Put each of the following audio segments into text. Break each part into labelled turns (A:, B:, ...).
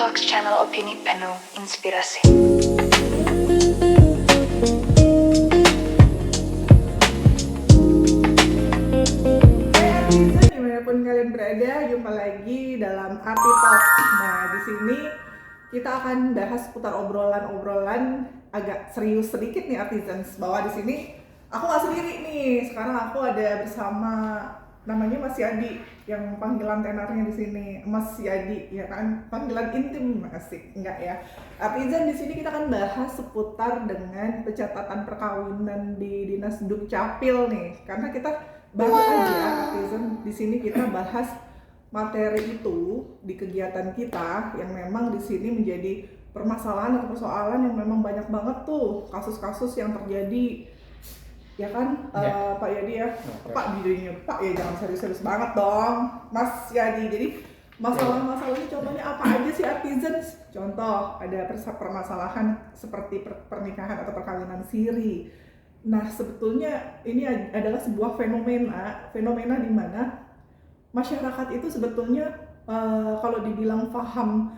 A: Talks channel opini penuh inspirasi.
B: Dimanapun kalian berada, jumpa lagi dalam Arti Talks. Nah, di sini kita akan bahas seputar obrolan-obrolan agak serius sedikit nih Artisans. Bahwa di sini aku nggak sendiri nih. Sekarang aku ada bersama namanya Mas Yadi, yang panggilan tenarnya di sini Mas Yadi, ya kan? Panggilan intim asik, enggak ya? Artisan di sini kita akan bahas seputar dengan pencatatan perkawinan di Dinas Dukcapil nih, karena kita baru aja artisan di sini kita bahas materi itu di kegiatan kita yang memang di sini menjadi permasalahan atau persoalan yang memang banyak banget tuh kasus-kasus yang terjadi, ya kan, Pak Yadi ya, Pak jadinya Pak ya, jangan serius-serius banget dong Mas Yadi. Jadi masalah-masalahnya contohnya apa aja sih Artisans? Contoh ada permasalahan seperti pernikahan atau perkawinan siri. Nah, sebetulnya ini adalah sebuah fenomena di mana masyarakat itu sebetulnya kalau dibilang paham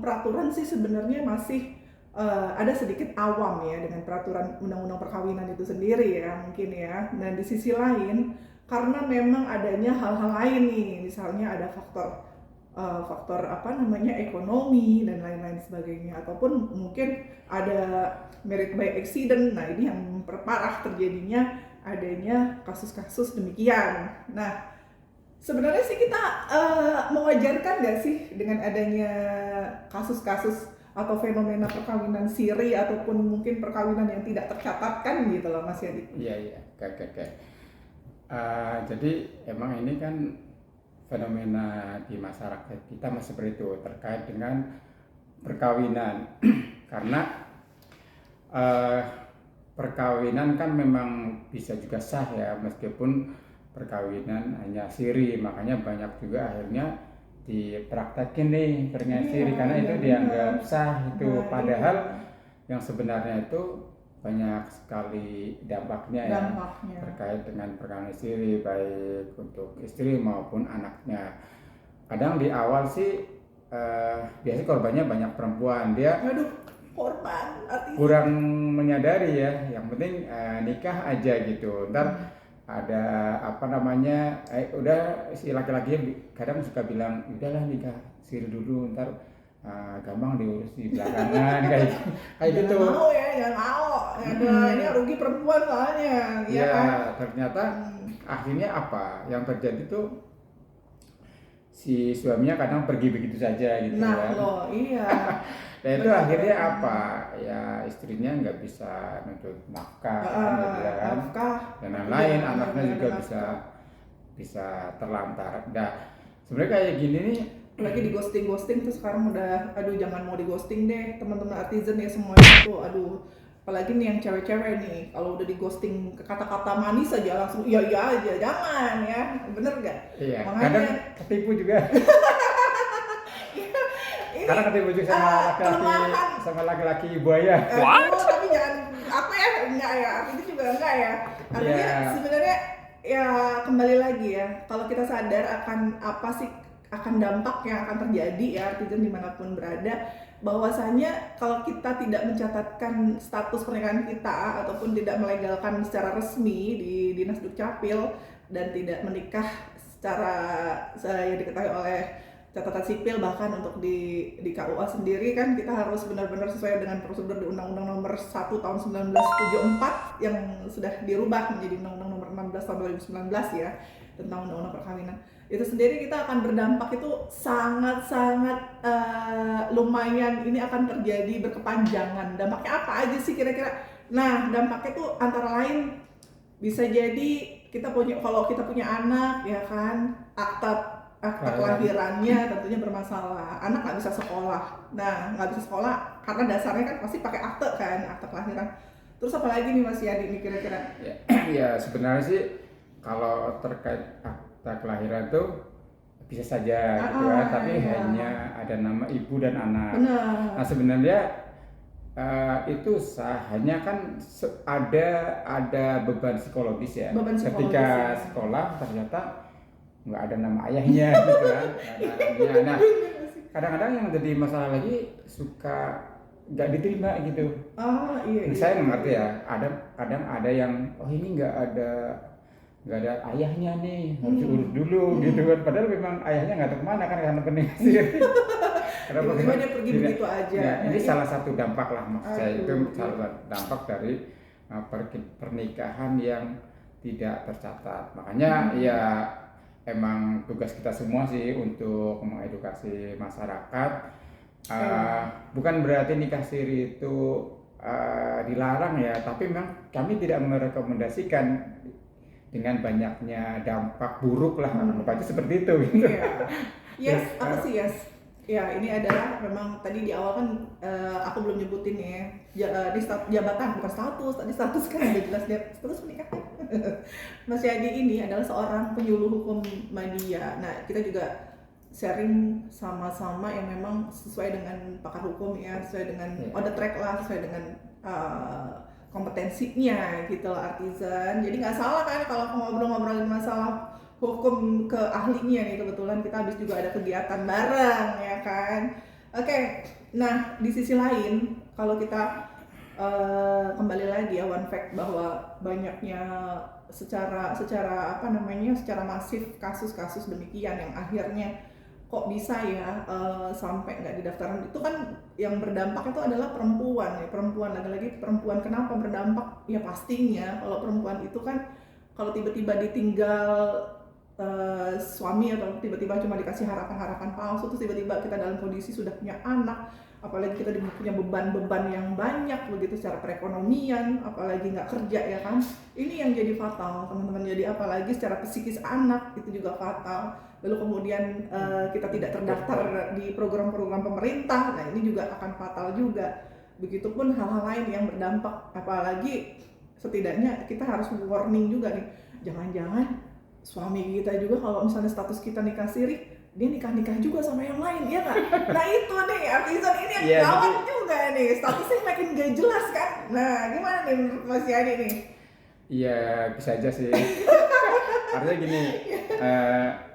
B: peraturan sih sebenarnya masih ada sedikit awam ya dengan peraturan undang-undang perkawinan itu sendiri ya mungkin ya. Dan di sisi lain karena memang adanya hal-hal lain nih, misalnya ada faktor ekonomi dan lain-lain sebagainya, ataupun mungkin ada married by accident. Nah, ini yang memperparah terjadinya adanya kasus-kasus demikian. Nah, sebenarnya sih kita mewajarkan nggak sih dengan adanya kasus-kasus atau fenomena perkawinan siri ataupun mungkin perkawinan yang tidak tercatatkan gitu loh Mas Yadi?
C: Iya, oke. Jadi emang ini kan fenomena di masyarakat kita masih seperti itu terkait dengan perkawinan. Karena perkawinan kan memang bisa juga sah ya, meskipun perkawinan hanya siri, makanya banyak juga akhirnya dipraktekin nih perkawinan siri karena itu dianggap sah itu. Padahal yang sebenarnya itu banyak sekali dampaknya ya terkait dengan perkawinan siri, baik untuk istri maupun anaknya. Kadang di awal sih biasanya korbannya banyak perempuan, dia
B: korban
C: kurang menyadari ya, yang penting nikah aja gitu. Ntar ada udah si laki-laki kadang suka bilang udahlah nikah siri dulu, ntar gampang diurus di belakangan kayak gitu.
B: Jangan mau ini rugi perempuan soalnya
C: ya
B: kan?
C: Ternyata akhirnya apa yang terjadi tuh, si suaminya kadang pergi begitu saja gitu.
B: Iya.
C: Nah itu akhirnya apa ya, istrinya nggak bisa nuntut nafkah dan lain-lain, anaknya juga bisa terlantar. Nah sebenarnya kayak gini nih,
B: lagi di ghosting tuh sekarang udah, jangan mau di ghosting deh teman-teman artisan ya semuanya tuh, apalagi nih yang cewek-cewek nih, kalau udah di ghosting ke kata-kata manis aja langsung iya aja, jangan ya, bener gak?
C: Iya,
B: makanya
C: kadang ketipu juga. Karena ketipu juga sama laki-laki buaya.
B: Tapi jangan apa ya, enggak ya, itu juga enggak ya. Artinya sebenarnya ya kembali lagi ya, kalau kita sadar akan dampak yang akan terjadi ya artisan dimanapun berada, bahwasanya kalau kita tidak mencatatkan status pernikahan kita ataupun tidak melegalkan secara resmi di Dinas Dukcapil dan tidak menikah secara yang diketahui oleh catatan sipil, bahkan untuk di KUA sendiri kan kita harus benar-benar sesuai dengan prosedur di Undang-Undang Nomor 1 Tahun 1974 yang sudah dirubah menjadi Undang-Undang Nomor 16 Tahun 2019 ya, tentang Undang-Undang Perkawinan. Itu sendiri kita akan berdampak itu sangat-sangat lumayan, ini akan terjadi berkepanjangan. Dampaknya apa aja sih kira-kira? Nah, dampaknya itu antara lain bisa jadi kalau kita punya anak ya kan, akta kelahirannya tentunya bermasalah, anak nggak bisa sekolah. Nah, nggak bisa sekolah karena dasarnya kan pasti pakai akte kelahiran. Terus apa lagi nih Mas Yadi nih kira-kira?
C: Ya sebenarnya sih kalau terkait akta kelahiran itu bisa saja gitu kan, tapi hanya ada nama ibu dan anak.
B: Benar.
C: Nah sebenarnya itu sah, hanya kan ada beban psikologis ya. Ketika sekolah ternyata nggak ada nama ayahnya gitu kan, nah kadang-kadang yang jadi masalah lagi suka nggak diterima gitu.
B: Iya.
C: Saya mengerti ya, kadang ada yang ini nggak ada ayahnya nih, harus diurus dulu gitu kan, padahal memang ayahnya nggak tahu kemana kan karena penikah siri.
B: Tiba-tiba dia pergi begitu aja.
C: Nah, ini salah satu dampak lah maksud saya, itu
B: Aduh,
C: salah satu dampak dari pernikahan yang tidak tercatat. Makanya ya emang tugas kita semua sih untuk mengedukasi masyarakat. Bukan berarti nikah siri itu dilarang ya, tapi memang kami tidak merekomendasikan dengan banyaknya dampak buruk lah, anggap aja seperti itu.
B: Iya. Yes, apa sih yes? Ya, ini adalah memang tadi di awal kan aku belum nyebutin ya. Di jabatan bukan status, tadi status kan udah jelas dia status pernikahan. Mas Yadi ini adalah seorang penyuluh hukum media. Nah, kita juga sharing sama-sama yang memang sesuai dengan pakar hukum ya, sesuai dengan on the track lah, sesuai dengan kompetensinya gitu loh artisan. Jadi nggak salah kan kalau ngobrol-ngobrolin masalah hukum ke ahlinya nih, kebetulan kita habis juga ada kegiatan bareng ya kan. Oke, nah di sisi lain kalau kita kembali lagi ya one fact bahwa banyaknya secara masif kasus-kasus demikian yang akhirnya kok bisa ya sampai nggak didaftarin, itu kan yang berdampak itu adalah perempuan lagi-lagi perempuan. Kenapa berdampak? Ya pastinya kalau perempuan itu kan kalau tiba-tiba ditinggal suami atau tiba-tiba cuma dikasih harapan-harapan palsu, terus tiba-tiba kita dalam kondisi sudah punya anak, apalagi kita punya beban-beban yang banyak begitu secara perekonomian, apalagi nggak kerja ya kan, ini yang jadi fatal teman-teman. Jadi apalagi secara psikis anak itu juga fatal. Lalu kemudian kita tidak terdaftar di program-program pemerintah, nah ini juga akan fatal juga. Begitupun hal-hal lain yang berdampak, apalagi setidaknya kita harus warning juga nih, jangan-jangan suami kita juga kalau misalnya status kita nikah siri, dia nikah juga sama yang lain, ya kan? Nah itu nih artisan ini yang gawat juga nih, statusnya makin gak jelas kan. Nah gimana nih menurut Mas Yadi nih?
C: Iya bisa aja sih. Artinya gini,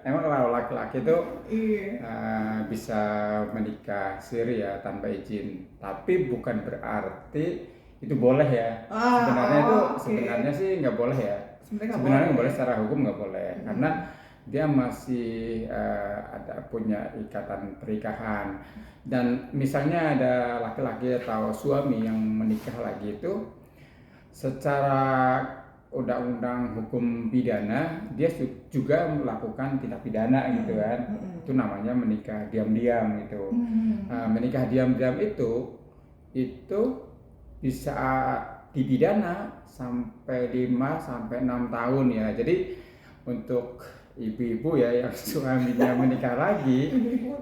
C: emang kalau laki-laki itu bisa menikah siri ya tanpa izin, tapi bukan berarti itu boleh ya. Sebenarnya sih nggak boleh ya. Sebenarnya nggak boleh, secara hukum nggak boleh, karena dia masih punya ikatan pernikahan. Dan misalnya ada laki-laki atau suami yang menikah lagi itu, secara undang-undang hukum pidana dia juga melakukan tindak pidana gitu kan. Itu namanya menikah diam-diam gitu. Menikah diam-diam itu bisa dipidana sampai 5 sampai 6 tahun ya. Jadi untuk ibu-ibu ya yang suaminya menikah lagi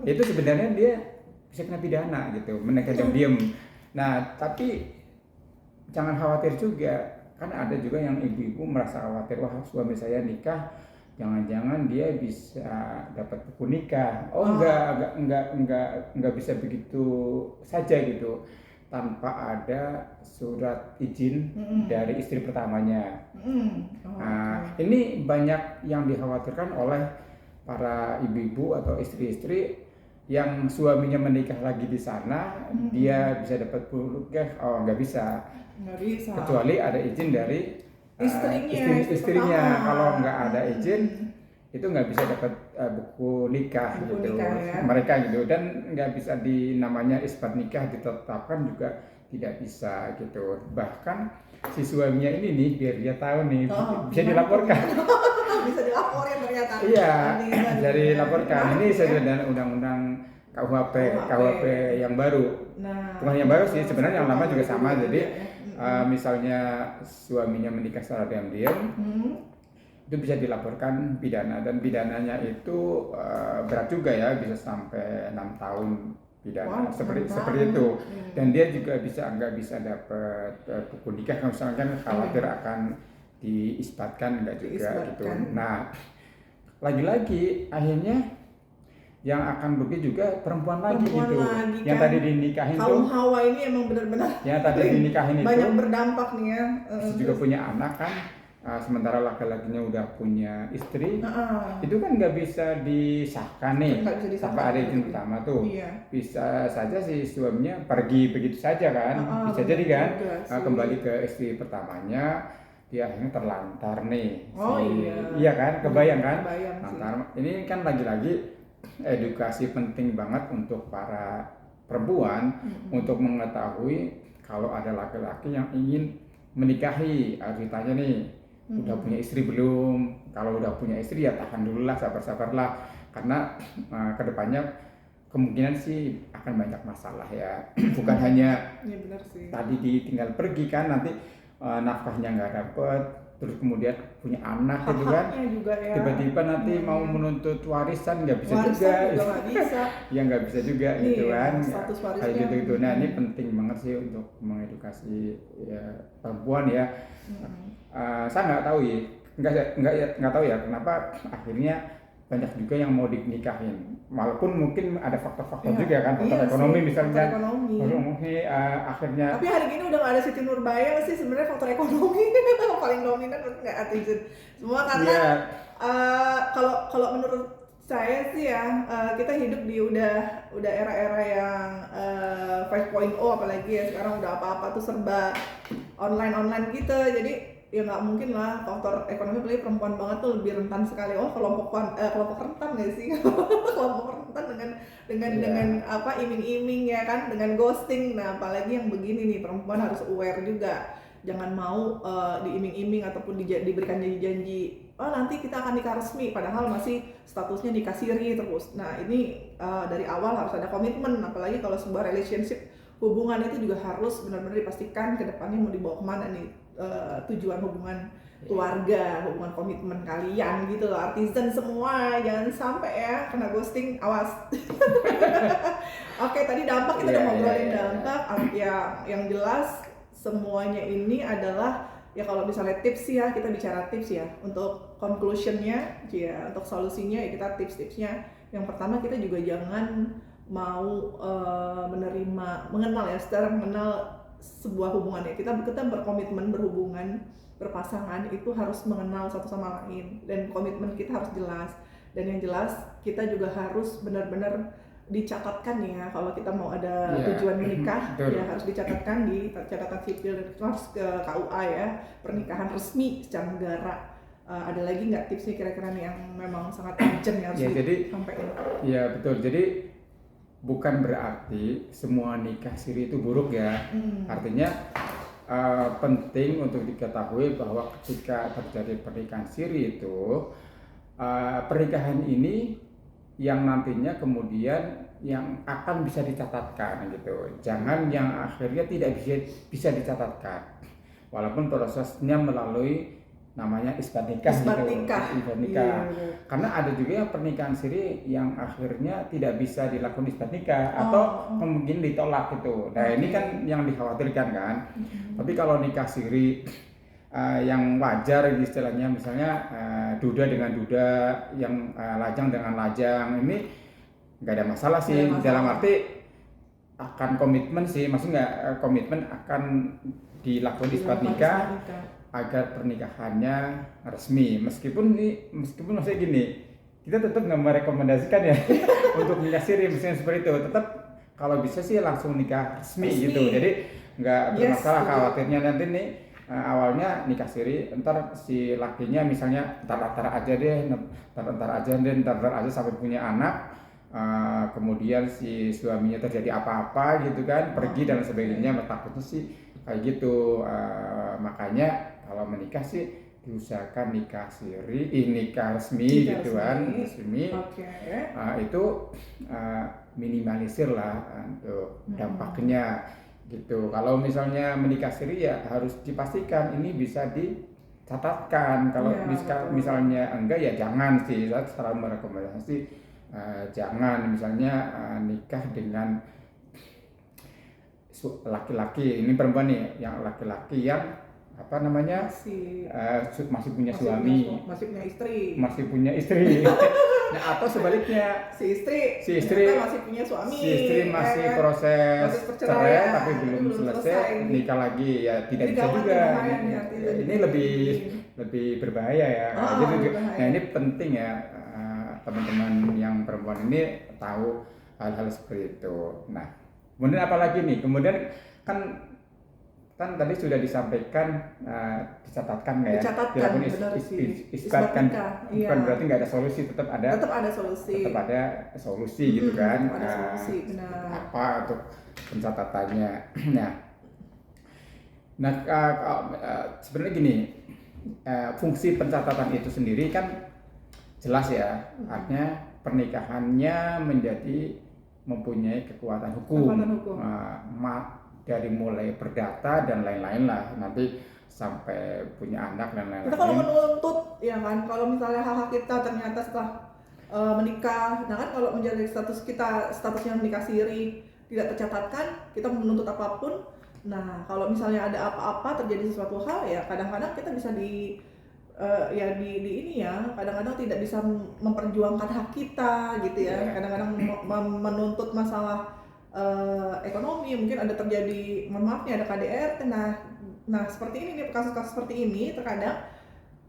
C: itu sebenarnya dia bisa kena pidana gitu, menikah diam-diam. Nah, tapi jangan khawatir juga, karena ada juga yang ibu-ibu merasa khawatir, wah suami saya nikah jangan-jangan dia bisa dapat buku nikah. Enggak bisa begitu saja gitu tanpa ada surat izin dari istri pertamanya. Ini banyak yang dikhawatirkan oleh para ibu-ibu atau istri-istri yang suaminya menikah lagi di sana, dia bisa dapat buku nikah. Nggak bisa. Kecuali ada izin dari istrinya. Kalau nggak ada izin, itu nggak bisa dapat buku nikah gitu. Ya? Mereka gitu, dan nggak bisa namanya isbat nikah ditetapkan juga tidak bisa gitu. Bahkan si suaminya ini nih, biar dia tahu nih, bisa dilaporkan.
B: Bisa dilaporin ternyata.
C: Iya, bisa dilaporkan. Ini sesuai dengan undang-undang KUHP yang baru. Bukan yang baru sih, sebenarnya yang lama juga sama. Jadi misalnya suaminya menikah secara diam-diam, itu bisa dilaporkan pidana, dan pidananya itu berat juga ya, bisa sampai 6 tahun pidana. Seperti itu. Dan dia juga nggak bisa dapat buku nikah kalau misalkan khawatir akan diisbatkan, nggak juga gitu. Nah, lagi-lagi akhirnya yang akan rugi juga perempuan lagi gitu. Yang tadi dinikahin tuh.
B: Kaum Hawa ini emang benar-benar.
C: Yang tadi dinikahin itu
B: banyak berdampak nih ya.
C: juga punya anak kan. sementara laki-lakinya udah punya istri,
B: Heeh.
C: itu kan nggak bisa disahkan nih
B: Nggak bisa disahkan.
C: tanpa ada izin pertama tuh.
B: Iya.
C: Bisa saja si suaminya pergi begitu saja kan, bisa jadi kan
B: Juga sih.
C: kembali ke istri pertamanya, dia akhirnya terlantar nih.
B: Oh, iya.
C: Iya kan, kebayang kan?
B: Kebayang sih.
C: Lantar. Ini kan lagi-lagi edukasi penting banget untuk para perempuan untuk mengetahui kalau ada laki-laki yang ingin menikahi, harus ditanya nih, udah punya istri belum? Kalau udah punya istri ya tahan dulu lah, sabar-sabarlah, karena kedepannya kemungkinan sih akan banyak masalah ya. Bukan hanya
B: Iya benar sih.
C: tadi ditinggal pergi kan, nanti nafkahnya nggak dapet, terus kemudian punya anak gitu kan,
B: Hak-haknya juga ya.
C: tiba-tiba nanti mau menuntut warisan nggak bisa
B: Warisan
C: juga,
B: juga nggak bisa.
C: ya nggak bisa juga gitu
B: Iya,
C: kan,
B: status warisnya.
C: kayak gitu. Nah ini penting banget sih untuk mengedukasi ya, perempuan ya. Saya nggak tahu ya, nggak tahu ya kenapa akhirnya banyak juga yang mau dinikahin, walaupun mungkin ada faktor-faktor juga kan, faktor
B: Iya
C: ekonomi
B: sih,
C: misalnya,
B: faktor ekonomi.
C: akhirnya.
B: Tapi hari ini udah nggak ada Siti Nurbaya sih, sebenarnya faktor ekonomi paling dominan nggak artisan semua karena
C: Iya.
B: kalau menurut saya sih ya, kita hidup di udah era-era yang 5.0, apalagi ya sekarang udah apa-apa tuh serba online gitu, jadi ya nggak mungkin lah faktor ekonomi, apalagi perempuan banget tuh lebih rentan sekali. Kelompok rentan nggak sih? Kelompok rentan dengan apa, iming-iming ya kan, dengan ghosting. Nah apalagi yang begini nih, perempuan harus aware juga, jangan mau diiming-iming ataupun diberikan janji-janji nanti kita akan nikah resmi, padahal masih statusnya nikah siri terus. Nah ini dari awal harus ada komitmen, apalagi kalau sebuah relationship, hubungan itu juga harus benar-benar dipastikan ke depannya mau dibawa kemana nih, tujuan hubungan keluarga, hubungan komitmen kalian gitu loh. Artisan semua jangan sampai ya kena ghosting, awas. Oke, tadi dampak kita udah ngobrolin dampak. Yang jelas semuanya ini adalah ya, kalau misalnya tips sih ya, kita bicara tips ya. Untuk conclusionnya ya, untuk solusinya ya kita tips-tipsnya. Yang pertama, kita juga jangan mau mengenal ya, secara mengenal sebuah hubungan ya. Kita berkomitmen, berhubungan, berpasangan itu harus mengenal satu sama lain, dan komitmen kita harus jelas. Dan yang jelas kita juga harus benar-benar dicatatkan ya, kalau kita mau ada tujuan menikah ya harus dicatatkan di catatan sipil, dan itu harus ke KUA ya, pernikahan resmi secara negara. Ada lagi nggak tipsnya kira-kira nih yang memang sangat urgent ya harus disampaikan?
C: Ya betul, jadi bukan berarti semua nikah siri itu buruk ya. Artinya penting untuk diketahui bahwa ketika terjadi pernikahan siri itu, pernikahan ini yang nantinya kemudian yang akan bisa dicatatkan gitu. Jangan yang akhirnya tidak bisa dicatatkan, walaupun prosesnya melalui namanya isbat nikah gitu. Isbat nikah. Iya. Karena ada juga yang pernikahan siri yang akhirnya tidak bisa dilakukan isbat nikah atau mungkin ditolak gitu. Nah ini kan yang dikhawatirkan kan. Tapi kalau nikah siri yang wajar istilahnya, misalnya duda dengan duda, yang lajang dengan lajang, ini nggak ada masalah sih. Dalam arti akan komitmen sih, maksudnya komitmen akan dilakukan isbat nikah agar pernikahannya resmi. Meskipun maksudnya gini, kita tetap nggak merekomendasikan ya untuk nikah siri, misalnya seperti itu. Tetap kalau bisa sih langsung nikah resmi gitu. Jadi nggak bermasalah. Khawatirnya nanti nih awalnya nikah siri, ntar si lakinya misalnya ntar aja sampai punya anak, kemudian si suaminya terjadi apa-apa gitu kan, pergi dan sebagainya. Takutnya sih kayak gitu. Makanya kalau menikah sih diusahakan nikah siri, nikah resmi gitu kan, resmi. Itu minimalisir lah untuk dampaknya gitu. Kalau misalnya menikah siri ya harus dipastikan ini bisa dicatatkan. Kalau misalnya enggak ya jangan sih. Saya selalu merekomendasi jangan misalnya nikah dengan laki-laki, ini perempuan nih, yang laki-laki yang apa namanya masih punya suami,
B: masih punya istri
C: Nah, atau sebaliknya
B: si istri ternyata masih punya suami,
C: si istri masih proses
B: perceraian,
C: cerai tapi belum selesai, nikah lagi, ya tidak
B: Jadi
C: bisa
B: gawat
C: juga.
B: nih, bahaya nih, artinya
C: Ini
B: jadi
C: lebih berbahaya ya. Jadi,
B: berbahaya.
C: nah ini penting ya, teman-teman yang perempuan ini tahu hal-hal seperti itu. Nah, kemudian apa lagi nih? Kemudian kan tadi sudah disampaikan, dicatatkan ya,
B: Dicatatkan,
C: biarpun
B: benar sih.
C: isbatkan,
B: Isbat nikah,
C: bukan
B: iya.
C: berarti nggak ada solusi, tetap ada solusi gitu kan.
B: Tetap ada solusi, benar.
C: Apa untuk pencatatannya. Nah, sebenarnya gini, fungsi pencatatan itu sendiri kan jelas ya, artinya pernikahannya mempunyai kekuatan hukum. Dari mulai perdata dan lain-lain lah, nanti sampai punya anak dan lain-lain.
B: Kita kalau menuntut, ya kan, kalau misalnya hak-hak kita ternyata setelah menikah, nah kan kalau menjadi statusnya menikah siri tidak tercatatkan, kita menuntut apapun. Nah kalau misalnya ada apa-apa, terjadi sesuatu hal, ya kadang-kadang kita bisa kadang-kadang tidak bisa memperjuangkan hak kita gitu ya. Kadang-kadang menuntut masalah ekonomi, mungkin ada terjadi, mohon maaf nih, ada KDRT. Nah seperti ini nih, kasus-kasus seperti ini terkadang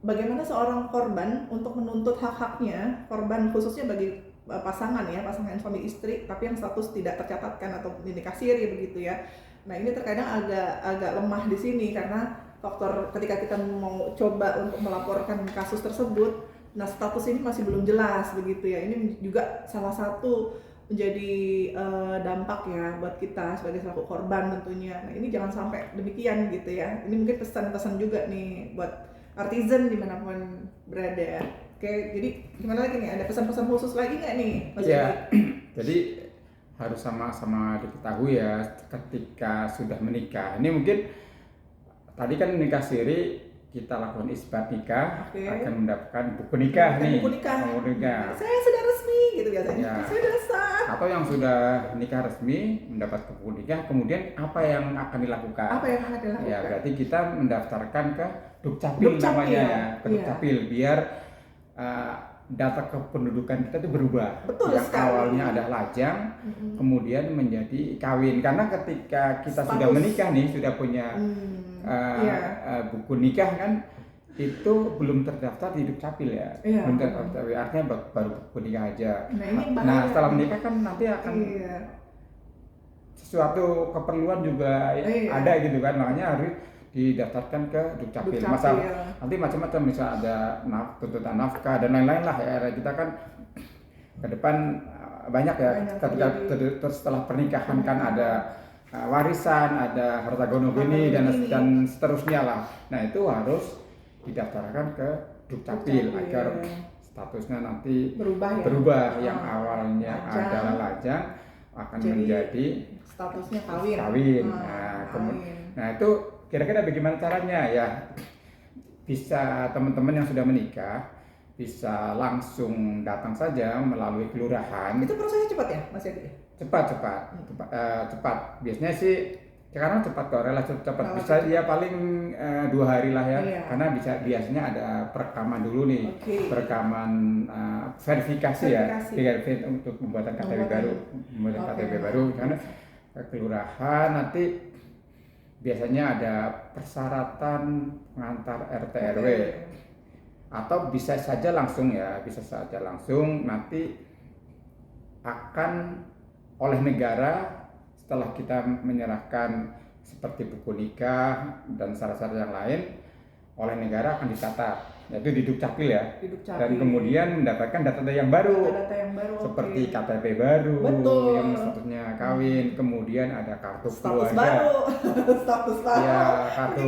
B: bagaimana seorang korban untuk menuntut hak-haknya, korban khususnya bagi pasangan suami istri tapi yang status tidak tercatatkan atau nikah siri begitu ya. Nah ini terkadang agak lemah di sini karena faktor ketika kita mau coba untuk melaporkan kasus tersebut, nah status ini masih belum jelas begitu ya. Ini juga salah satu menjadi dampak ya buat kita sebagai selaku korban tentunya. Nah ini jangan sampai demikian gitu ya. Ini mungkin pesan-pesan juga nih buat artisan dimanapun berada. Oke, jadi gimana lagi nih? Ada pesan-pesan khusus lagi nggak nih, Mas
C: ya, jadi harus sama-sama diketahui ya ketika sudah menikah. Ini mungkin tadi kan nikah siri, kita lakukan isbat nikah, akan mendapatkan buku nikah nih.
B: Buku nikah. Saya sudah resmi gitu biasanya.
C: Ya.
B: Saya sudah sah.
C: Atau yang sudah nikah resmi mendapat buku nikah, kemudian apa yang akan dilakukan? Ya berarti kita mendaftarkan ke Dukcapil namanya ya, ke Dukcapil biar data kependudukan kita itu berubah.
B: Betul
C: yang
B: sekali.
C: Awalnya ada lajang, kemudian menjadi kawin. Karena ketika kita sudah menikah nih, sudah punya buku nikah kan, itu belum terdaftar di Dukcapil ya. Belum terdaftar, artinya baru buku nikah aja. Nah setelah menikah kan nanti akan sesuatu keperluan juga ada gitu kan, makanya harus didaftarkan ke Dukcapil. Nanti macam-macam, misal ada tuntutan nafkah dan lain-lain lah ya. Kita kan ke depan banyak ya, terus setelah pernikahan kan ada warisan, ada harta gono gini dan seterusnya lah. Nah itu harus didaftarkan ke Dukcapil agar statusnya nanti berubah yang awalnya adalah lajang akan menjadi
B: statusnya kawin.
C: Nah itu kira-kira bagaimana caranya ya? Bisa teman-teman yang sudah menikah bisa langsung datang saja melalui kelurahan.
B: Itu prosesnya cepat ya, Mas Yadi?
C: Cepat. Biasanya sih sekarang cepat kok, relatif cepat. Bisa ya paling 2 hari lah ya. Karena biasanya ada perekaman dulu nih, perekaman verifikasi ya, untuk pembuatan KTP baru. Karena kelurahan nanti biasanya ada persyaratan pengantar RT RW, atau bisa saja langsung nanti akan oleh negara setelah kita menyerahkan seperti buku nikah dan syarat-syarat yang lain, oleh negara akan dicatat, yaitu di Dukcapil ya. Dan kemudian mendapatkan data-data yang baru, seperti KTP baru, yang statusnya kawin, kemudian ada kartu keluarga,
B: status baru,
C: ya kartu,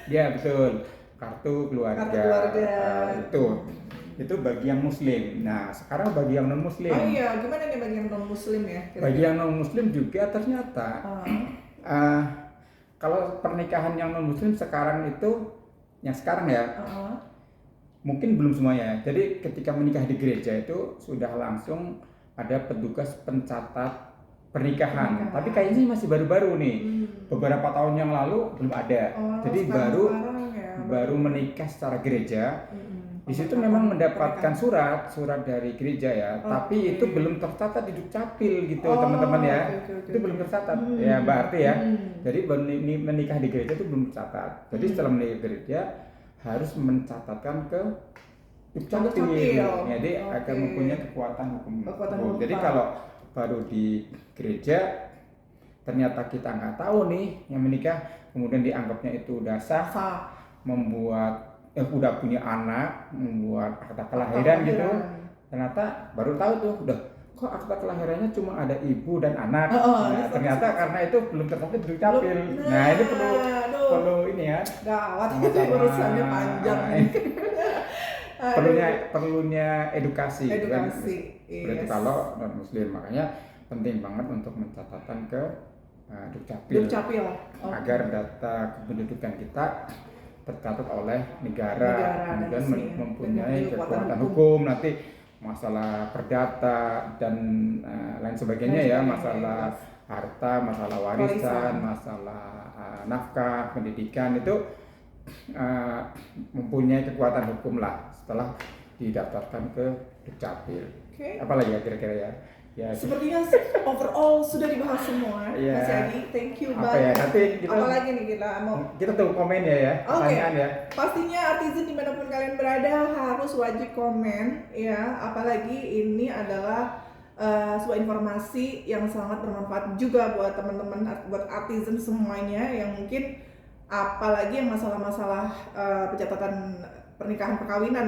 C: ya betul, kartu keluarga. Itu bagi yang muslim. Nah sekarang bagi yang non muslim.
B: Gimana nih bagi yang non muslim ya?
C: Bagi yang non muslim juga ternyata kalau pernikahan yang non muslim sekarang itu, yang sekarang ya, mungkin belum semuanya. Jadi ketika menikah di gereja itu sudah langsung ada petugas pencatat pernikahan. Tapi kayaknya masih baru-baru nih. Beberapa tahun yang lalu belum ada. Jadi baru menikah secara gereja. Di situ memang mendapatkan surat dari gereja ya, tapi
B: Oke.
C: itu belum tercatat di Dukcapil gitu
B: Oh,
C: teman-teman ya.
B: oke,
C: Itu
B: oke.
C: belum tercatat
B: Hmm.
C: ya berarti ya.
B: Hmm.
C: Jadi menikah di gereja itu belum tercatat. Jadi setelah menikah di gereja harus mencatatkan ke Dukcapil.
B: Dukcapil.
C: Jadi
B: Oke.
C: akan mempunyai kekuatan hukum.
B: Kekuatan
C: Jadi
B: hukum.
C: kalau baru di gereja ternyata kita nggak tahu nih yang menikah, kemudian dianggapnya itu udah sah, membuat udah punya anak, membuat akta kelahiran gitu, ternyata baru tahu tuh udah kok akta kelahirannya cuma ada ibu dan anak. Nah, ternyata karena itu belum tercatat di Dukcapil. Nah, ini perlu ini ya.
B: Gawat,
C: sama-sama
B: urusannya panjang nih.
C: perlunya edukasi.
B: Edukasi.
C: Berarti kalau non muslim, makanya penting banget untuk mencatatkan ke Dukcapil agar data kependudukan kita tercatat oleh negara kemudian mempunyai kekuatan hukum. Nanti masalah perdata dan lain sebagainya ya, masalah harta, masalah warisan, masalah nafkah, pendidikan itu mempunyai kekuatan hukum lah setelah didaftarkan ke Dukcapil. Apalagi ya kira-kira ya? Ya,
B: sepertinya overall sudah dibahas semua.
C: Yeah.
B: Mas Adi, thank you
C: apa
B: banget.
C: Ya, nanti
B: apalagi nih kita
C: tunggu komen ya, pertanyaan ya.
B: Pastinya artisan dimanapun kalian berada harus wajib komen ya, apalagi ini adalah sebuah informasi yang sangat bermanfaat juga buat teman-teman, buat artisan semuanya yang mungkin apalagi yang masalah-masalah pencatatan pernikahan perkawinan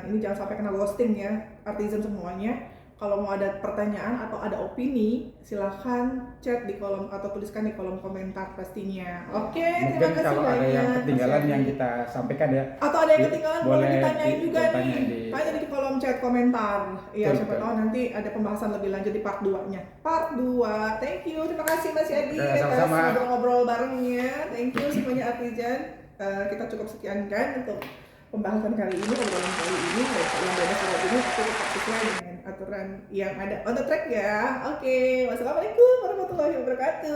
B: ini jangan sampai kena ghosting ya artisan semuanya. Kalau mau ada pertanyaan atau ada opini, silahkan chat di kolom atau tuliskan di kolom komentar pastinya. Oke, terima kasih
C: kalau
B: banyak.
C: Ada yang ketinggalan yang kita sampaikan ya.
B: Atau ada yang ketinggalan boleh ditanyain juga nih. Tanya di kolom chat komentar. Iya, siapa tahu nanti ada pembahasan lebih lanjut di part 2-nya. Part 2. Thank you. Terima kasih Mas Adi atas ngobrol-ngobrol barengnya. Thank you semuanya artisan. Kita cukup sekian kan untuk pembahasan kali ini, obrolan kali ini, yang bebas surat ini cukup sesuai dengan aturan yang ada on the track ya. Oke, wassalamualaikum warahmatullahi wabarakatuh.